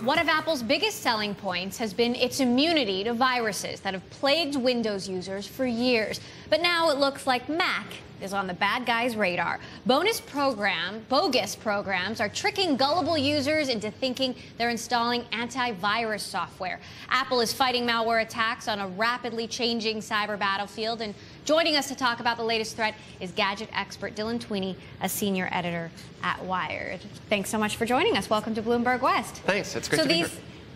One of Apple's biggest selling points has been its immunity to viruses that have plagued Windows users for years. But now it looks like Mac is on the bad guys' radar. Bogus programs are tricking gullible users into thinking they're installing antivirus software. Apple is fighting malware attacks on a rapidly changing cyber battlefield. And joining us to talk about the latest threat is gadget expert Dylan Tweney, a senior editor at Wired. Thanks so much for joining us. Welcome to Bloomberg West. Thanks. It's great to be here.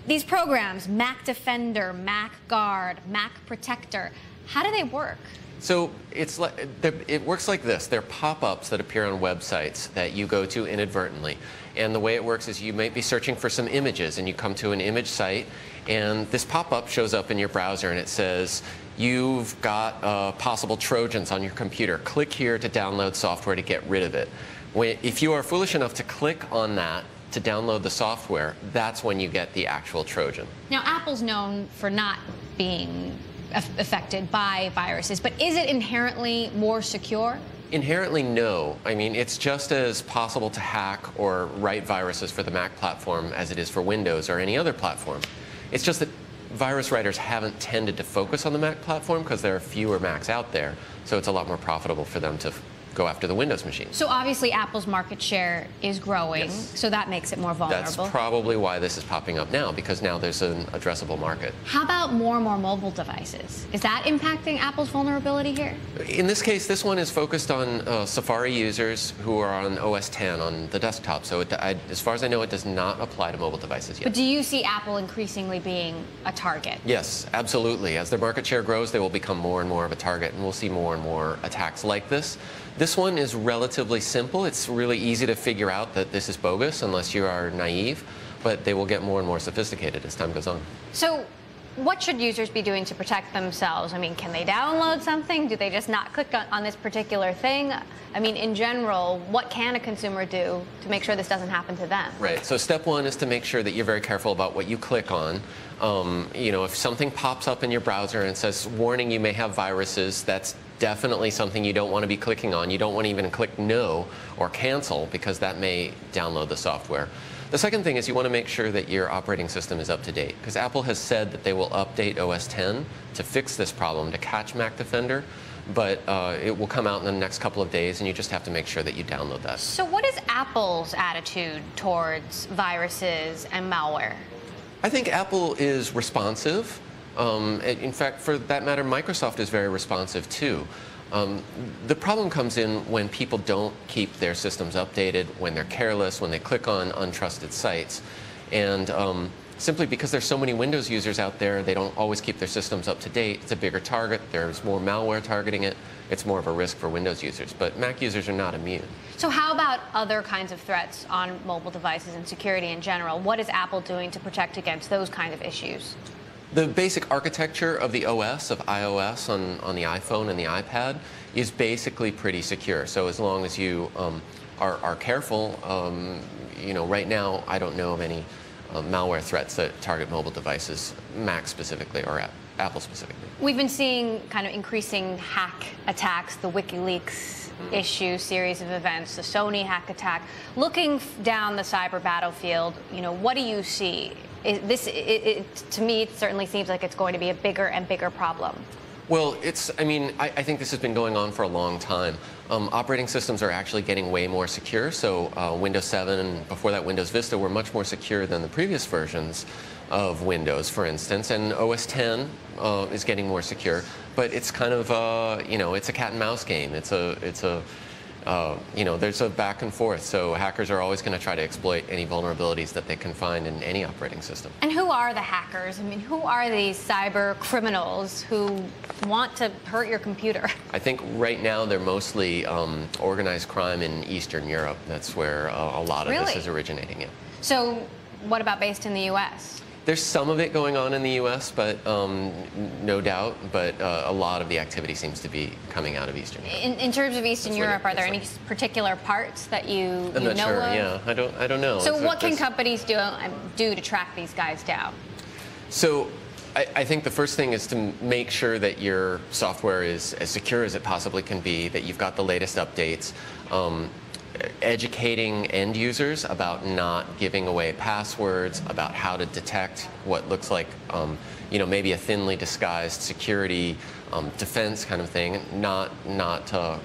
These programs, Mac Defender, Mac Guard, Mac Protector, how do they work? So it works like this. They're pop-ups that appear on websites that you go to inadvertently. And the way it works is you might be searching for some images, and you come to an image site, and this pop-up shows up in your browser, and it says, you've got possible Trojans on your computer. Click here to download software to get rid of it. If you are foolish enough to click on that to download the software, that's when you get the actual Trojan. Now, Apple's known for not being affected by viruses, but is it inherently more secure? Inherently, no. I mean, it's just as possible to hack or write viruses for the Mac platform as it is for Windows or any other platform. It's just that virus writers haven't tended to focus on the Mac platform because there are fewer Macs out there, so it's a lot more profitable for them to go after the Windows machine. So obviously Apple's market share is growing, yes. So that makes it more vulnerable. That's probably why this is popping up now, because now there's an addressable market. How about more and more mobile devices? Is that impacting Apple's vulnerability here? In this case, this one is focused on Safari users who are on OS X on the desktop. So as far as I know, it does not apply to mobile devices yet. But do you see Apple increasingly being a target? Yes, absolutely. As their market share grows, they will become more and more of a target, and we'll see more and more attacks like this. This one is relatively simple. It's really easy to figure out that this is bogus unless you are naive, but they will get more and more sophisticated as time goes on. So what should users be doing to protect themselves? I mean, can they download something? Do they just not click on this particular thing? I mean, in general, what can a consumer do to make sure this doesn't happen to them? Right. So step one is to make sure that you're very careful about what you click on. If something pops up in your browser and says, warning, you may have viruses, that's definitely something you don't want to be clicking on. You don't want to even click no or cancel, because that may download the software. The second thing is you want to make sure that your operating system is up to date, because Apple has said that they will update OS X to fix this problem, to catch Mac Defender, but it will come out in the next couple of days, and you just have to make sure that you download that. So what is Apple's attitude towards viruses and malware? I think Apple is responsive. In fact, for that matter, Microsoft is very responsive too. The problem comes in when people don't keep their systems updated, when they're careless, when they click on untrusted sites. And simply because there's so many Windows users out there, they don't always keep their systems up to date. It's a bigger target. There's more malware targeting it. It's more of a risk for Windows users. But Mac users are not immune. So how about other kinds of threats on mobile devices and security in general? What is Apple doing to protect against those kind of issues? The basic architecture of the OS, of iOS on the iPhone and the iPad, is basically pretty secure. So as long as you are careful, right now I don't know of any malware threats that target mobile devices, Mac specifically or Apple specifically. We've been seeing kind of increasing hack attacks, the WikiLeaks issue, series of events, the Sony hack attack. Looking down the cyber battlefield, what do you see? To me, it certainly seems like it's going to be a bigger and bigger problem. Well, I think this has been going on for a long time. Operating systems are actually getting way more secure. So Windows 7 and before that Windows Vista were much more secure than the previous versions of Windows, for instance. And OS X is getting more secure. But it's kind of, it's a cat and mouse game. There's a back and forth. So hackers are always going to try to exploit any vulnerabilities that they can find in any operating system. And who are the hackers? I mean, who are these cyber criminals who want to hurt your computer? I think right now they're mostly organized crime in Eastern Europe. That's where a lot of this is originating in. So what about based in the U.S.? There's some of it going on in the U.S., but no doubt. But a lot of the activity seems to be coming out of Eastern Europe. In terms of Eastern Europe, are there any particular parts that you know I'm not sure. of? Yeah, I don't know. So what can companies do to track these guys down? So I think the first thing is to make sure that your software is as secure as it possibly can be, that you've got the latest updates. educating end users about not giving away passwords, about how to detect what looks like, maybe a thinly disguised security defense kind of thing, not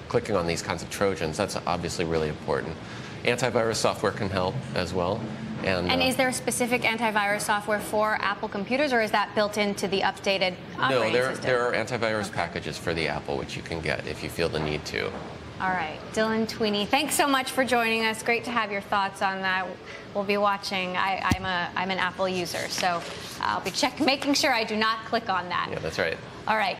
clicking on these kinds of Trojans. That's obviously really important. Antivirus software can help as well. And is there a specific antivirus software for Apple computers, or is that built into the updated operating system? No, there are antivirus packages for the Apple, which you can get if you feel the need to. All right, Dylan Tweney, thanks so much for joining us. Great to have your thoughts on that. We'll be watching. I'm an Apple user, so I'll be making sure I do not click on that. Yeah, that's right. All right.